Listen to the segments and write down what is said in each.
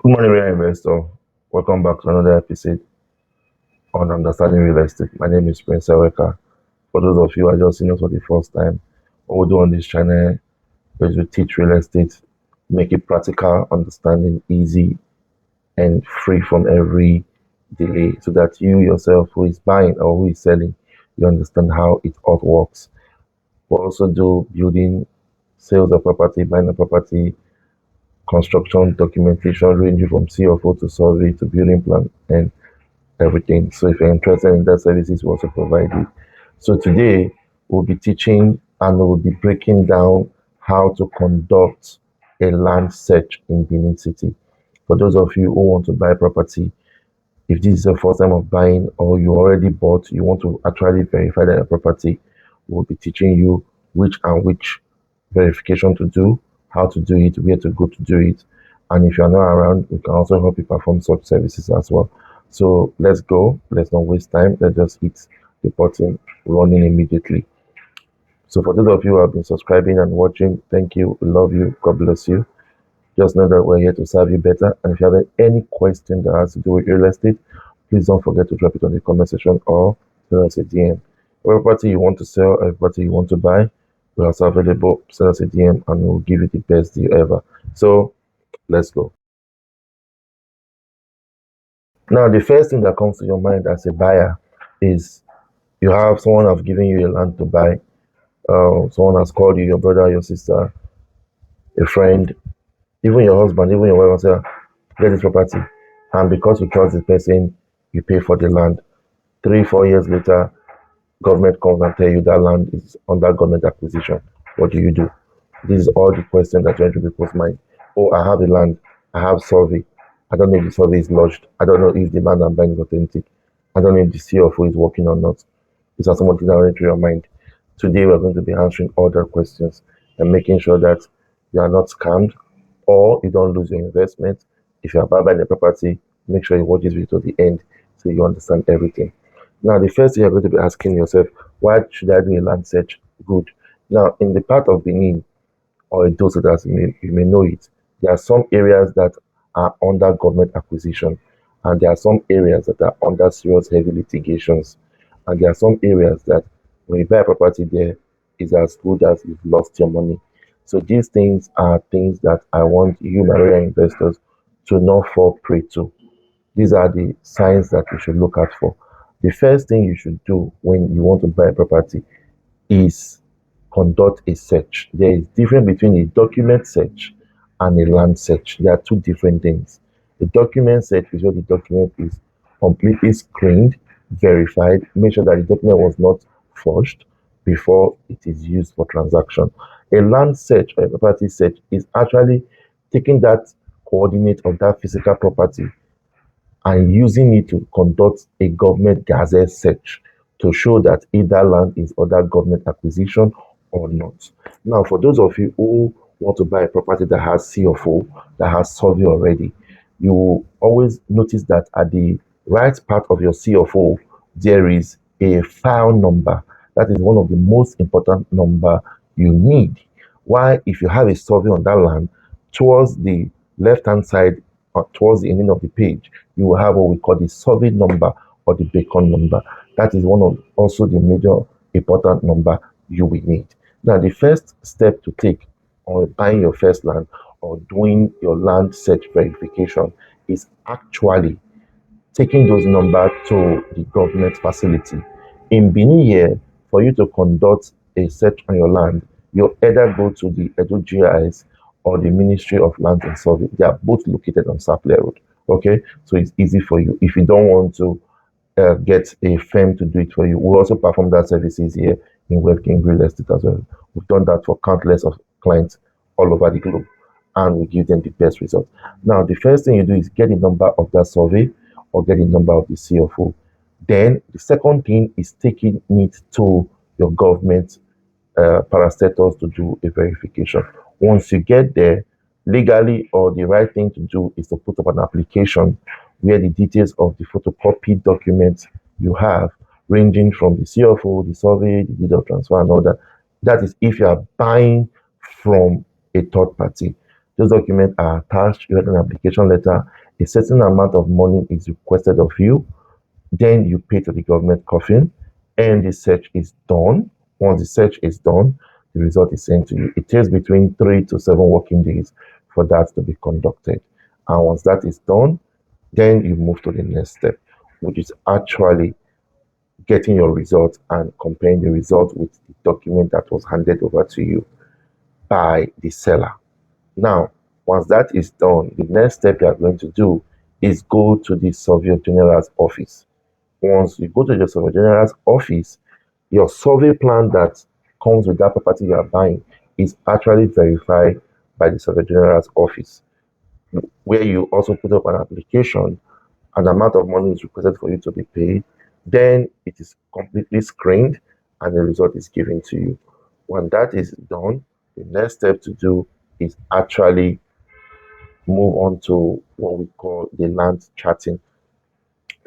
Good morning, real investor. Welcome back to another episode on Understanding Real Estate. My name is Prince Eweka. For those of you who are just seeing us for the first time, what we do on this channel is we teach real estate, make it practical, understanding, easy, and free from every delay so that you yourself who is buying or who is selling, you understand how it all works. We also do building, sales of property, buying a property, construction documentation ranging from CFO to survey to building plan and everything. So if you're interested in that services, we also provide it. So today we'll be teaching and we'll be breaking down how to conduct a land search in Benin City. For those of you who want to buy property, if this is your first time of buying or you already bought, you want to actually verify that your property, we'll be teaching you which verification to do, how to do it, where to go to do it. And if you're not around, we can also help you perform such services as well. So let's go. Let's not waste time. Let's just hit the button running immediately. So for those of you who have been subscribing and watching, thank you. We love you. God bless you. Just know that we're here to serve you better. And if you have any question that has to do with real estate, please don't forget to drop it on the comment section or send us a DM. Every property you want to sell, every property you want to buy, we're also available. Send us a DM and we'll give you the best deal ever. So let's go. Now, the first thing that comes to your mind as a buyer is you have someone have given you a land to buy. Someone has called you, your brother, your sister, a friend, even your husband, even your wife, and say, get this property. And because you trust this person, you pay for the land. 3-4 years later, government comes and tell you that land is under government acquisition. What do you do? This is all the questions that join to people's mind. Oh, I have the land. I have survey. I don't know if the survey is lodged. I don't know if the land I'm buying is authentic. I don't know if the CFO is working or not. These are some of the things that run through your mind. Today, we're going to be answering all the questions and making sure that you are not scammed or you don't lose your investment. If you are buying a property, make sure you watch this video to the end so you understand everything. Now, the first thing you're going to be asking yourself, why should I do a land search? Good. Now, in the part of Benin, or Edo State as you may know it, there are some areas that are under government acquisition, and there are some areas that are under serious heavy litigations, and there are some areas that when you buy a property there is as good as you've lost your money. So these things are things that I want you, my real investors, to not fall prey to. These are the signs that you should look out for. The first thing you should do when you want to buy a property is conduct a search. There is difference between a document search and a land search. They are two different things. The document search is where the document is completely screened, verified, make sure that the document was not forged before it is used for transaction. A land search or a property search is actually taking that coordinate of that physical property and using it to conduct a government gazette search to show that either land is under government acquisition or not. Now, for those of you who want to buy a property that has CFO, that has survey already, you will always notice that at the right part of your CFO, there is a file number. That is one of the most important number you need. Why, if you have a survey on that land, towards the left-hand side, towards the ending of the page, you will have what we call the survey number or the beacon number. That is one of also the major important number you will need. Now, the first step to take on buying your first land or doing your land search verification is actually taking those numbers to the government facility. In Benin here, for you to conduct a search on your land, you either go to the Edo GIS or the Ministry of Land and Survey. They are both located on Sapler Road. Okay, so it's easy for you. If you don't want to get a firm to do it for you, we also perform that services here in Webking Real Estate as well. We've done that for countless of clients all over the globe, and we give them the best results. Now, the first thing you do is get the number of that survey or get the number of the CFO. Then the second thing is taking it to your government parastatals to do a verification. Once you get there, legally or the right thing to do is to put up an application where the details of the photocopy documents you have, ranging from the CFO, the survey, the deed of transfer, and all that. That is if you are buying from a third party. Those documents are attached. You get an application letter. A certain amount of money is requested of you. Then you pay to the government coffin, and the search is done. Once the search is done, the result is sent to you. It takes between 3 to 7 working days for that to be conducted. And once that is done, then you move to the next step, which is actually getting your results and comparing the result with the document that was handed over to you by the seller. Now, once that is done, the next step you are going to do is go to the Surveyor-General's office. Once you go to the Surveyor-General's office, your survey plan that comes with that property you are buying is actually verified by the Surveyor-General's office, where you also put up an application. An amount of money is requested for you to be paid. Then it is completely screened and the result is given to you. When that is done, the next step to do is actually move on to what we call the land charting.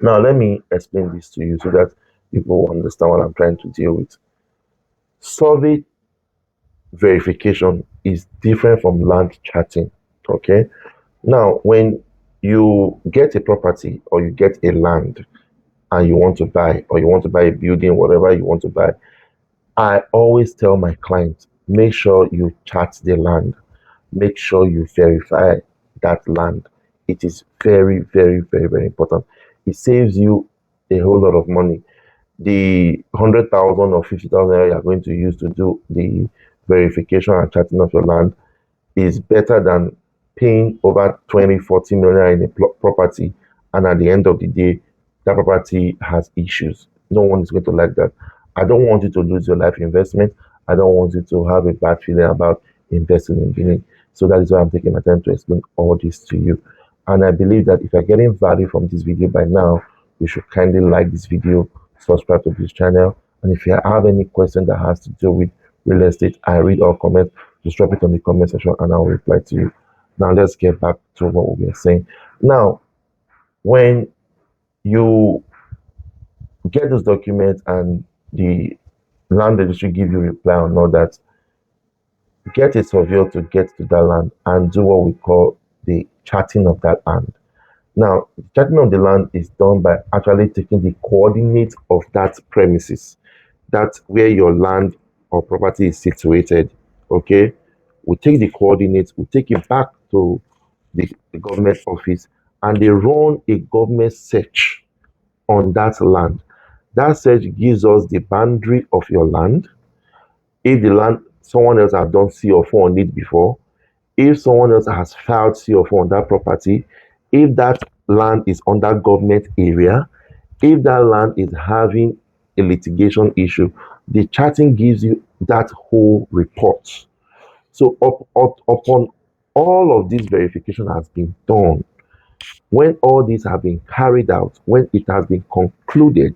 Now, let me explain this to you so that people will understand what I'm trying to deal with. Survey verification is different from land charting. Okay. Now, when you get a property or you get a land and you want to buy, or you want to buy a building, whatever you want to buy, I always tell my clients, make sure you chart the land. Make sure you verify that land. It is very, very, very, very important. It saves you a whole lot of money. The 100,000 or 50,000 you are going to use to do the verification and charting of your land is better than paying over 20, 40 million in a property, and at the end of the day, that property has issues. No one is going to like that. I don't want you to lose your life investment. I don't want you to have a bad feeling about investing in Benin. So that is why I'm taking my time to explain all this to you. And I believe that if you're getting value from this video by now, you should kindly like this video, subscribe to this channel. And if you have any question that has to do with real estate, I read all comments. Just drop it on the comment section and I'll reply to you. Now let's get back to what we were saying. Now, when you get those documents and the land registry give you reply on all that, get a surveyor to get to that land and do what we call the charting of that land. Now, the charting of the land is done by actually taking the coordinates of that premises, that's where your land or property is situated. Okay, we take the coordinates, we take it back to the government office, and they run a government search on that land. That search gives us the boundary of your land. If the land, someone else has done C04 on it before, if someone else has filed C04 on that property, if that land is under government area, if that land is having a litigation issue, the charting gives you that whole report. So upon all of this verification has been done, when all these have been carried out, when it has been concluded,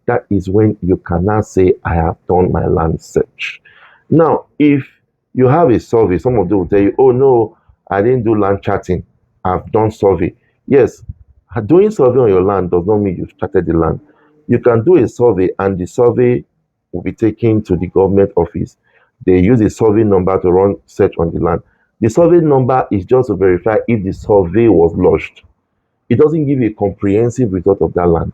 that is when you can now say, I have done my land search. Now, if you have a survey, some of them will tell you, oh no, I didn't do land charting, I've done survey. Yes, doing survey on your land does not mean you've charted the land. You can do a survey and the survey will be taken to the government office. They use a survey number to run search on the land. The survey number is just to verify if the survey was lodged. It doesn't give you a comprehensive result of that land.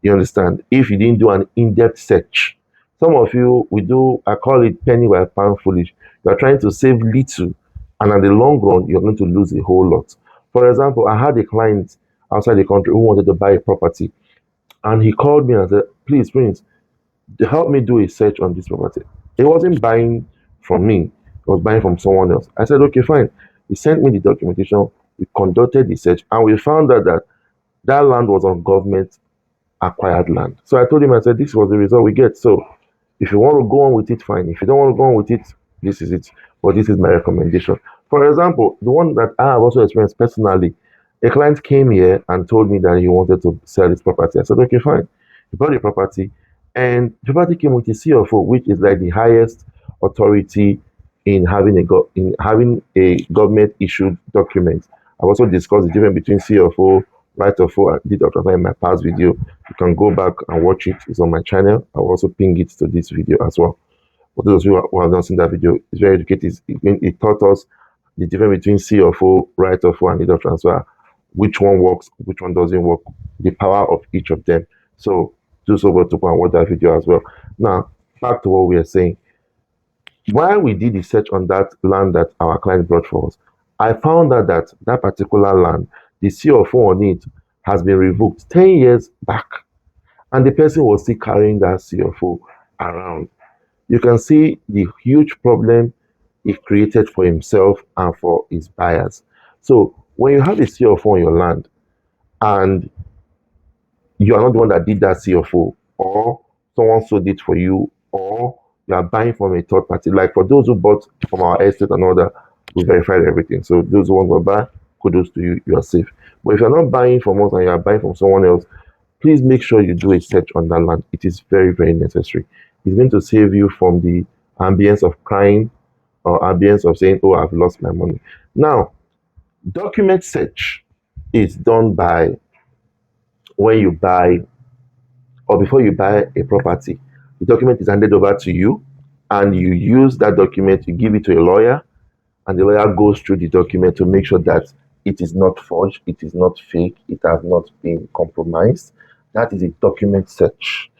You understand? If you didn't do an in-depth search. Some of you, we do, I call it penny while pound foolish. You are trying to save little, and at the long run, you're going to lose a whole lot. For example, I had a client outside the country who wanted to buy a property, and he called me and said, please, Prince, help me do a search on this property. He wasn't buying from me, he was buying from someone else. I said, okay, fine. He sent me the documentation, we conducted the search, and we found out that that land was on government acquired land. So I told him, I said, this was the result we get. So if you want to go on with it, fine. If you don't want to go on with it, this is it. But this is my recommendation. For example, the one that I have also experienced personally, a client came here and told me that he wanted to sell his property. I said, okay, fine. He bought the property, and the property came with a CFO, which is like the highest authority in having a government issued document. I've also discussed the difference between CFO, right of I did that in my past video. You can go back and watch it. It's on my channel. I'll also ping it to this video as well. For those who have not seen that video, it's very educative. It taught us the difference between C of O, right of O, and deed of transfer, which one works, which one doesn't work, the power of each of them. So do so well to go and watch that video as well. Now, back to what we are saying. While we did the search on that land that our client brought for us, I found out that that particular land, the C of O on it has been revoked 10 years back, and the person was still carrying that C of O around. You can see the huge problem he created for himself and for his buyers. So when you have a C of O on your land and you are not the one that did that CFO, or someone sold it for you, or you are buying from a third party. Like for those who bought from our estate and all that, we verified everything. So those who want to buy, kudos to you, you are safe. But if you're not buying from us and you are buying from someone else, please make sure you do a search on that land. It is very, very necessary. It's going to save you from the ambience of crying or ambience of saying, oh, I've lost my money. Now, document search is done by when you buy or before you buy a property. The document is handed over to you, and you use that document, you give it to a lawyer, and the lawyer goes through the document to make sure that it is not forged, it is not fake, it has not been compromised. That is a document search.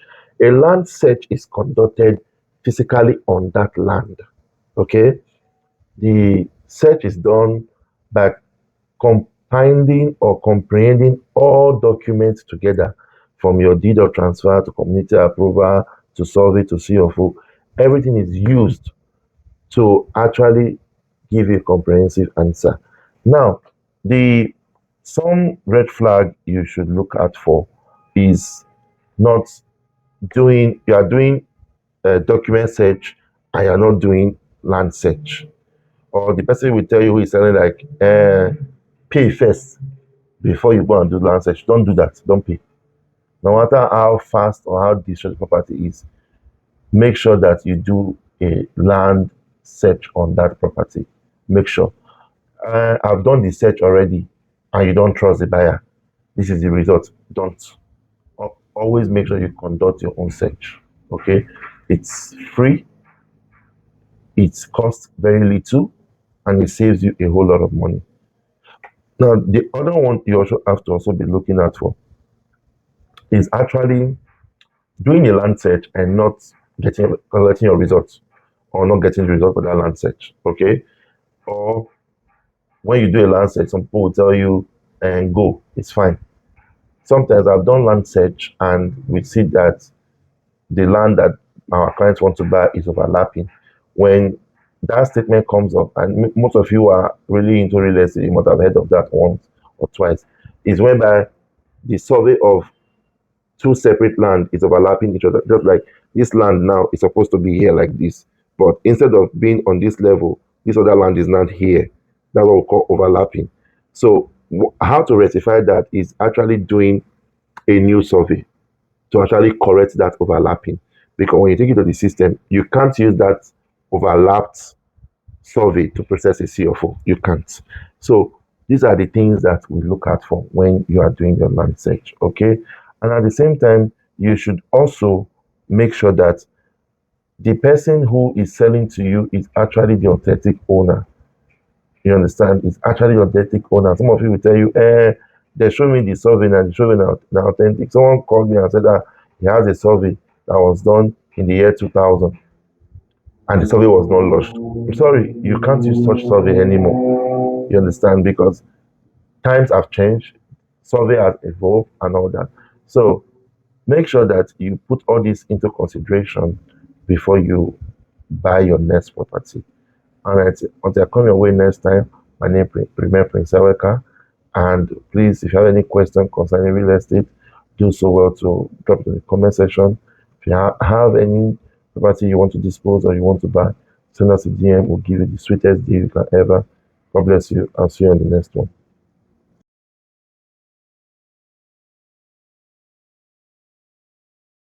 A land search is conducted physically on that land. Okay? The search is done by compiling or comprehending all documents together, from your deed of transfer to community approval to survey to CFO. Everything is used to actually give you a comprehensive answer. Now, the some red flag you should look out for is not you are doing a document search and you're not doing land search. Or the person will tell you who is selling like, pay first before you go and do land search. Don't do that. Don't pay. No matter how fast or how distressed the property is, make sure that you do a land search on that property. Make sure. I've done the search already and you don't trust the buyer. This is the result. Don't. Always make sure you conduct your own search. Okay? It's free, it costs very little, and it saves you a whole lot of money. Now, the other one you also have to also be looking out for is actually doing a land search and not collecting your results, or not getting the result for that land search. Okay? Or when you do a land search, some people will tell you, and go, it's fine. Sometimes I've done land search and we see that the land that our clients want to buy is overlapping. When that statement comes up, and most of you are really into real estate, you must have heard of that once or twice, is whereby the survey of two separate land is overlapping each other. Just like this land now is supposed to be here like this, but instead of being on this level, this other land is not here. That's what we call overlapping. So how to rectify that is actually doing a new survey to actually correct that overlapping. Because when you take it to the system, you can't use that overlapped survey to process a CFO. You can't. So these are the things that we look at for when you are doing your land search. Okay. And at the same time, you should also make sure that the person who is selling to you is actually the authentic owner. You understand? It's actually the authentic owner. Some of you will tell you, they show me the survey and they show me the authentic. Someone called me and said that he has a survey that was done in the year 2000 and the survey was not lodged. I'm sorry, you can't use such survey anymore. You understand? Because times have changed, survey has evolved and all that. So make sure that you put all this into consideration before you buy your next property. All right, until I come your way next time, my name remains Prince Aweka. And please, if you have any question concerning real estate, do so well to drop it in the comment section. If you have any property you want to dispose or you want to buy, send us a DM. We'll give you the sweetest deal you can ever. God bless you. I'll see you on the next one.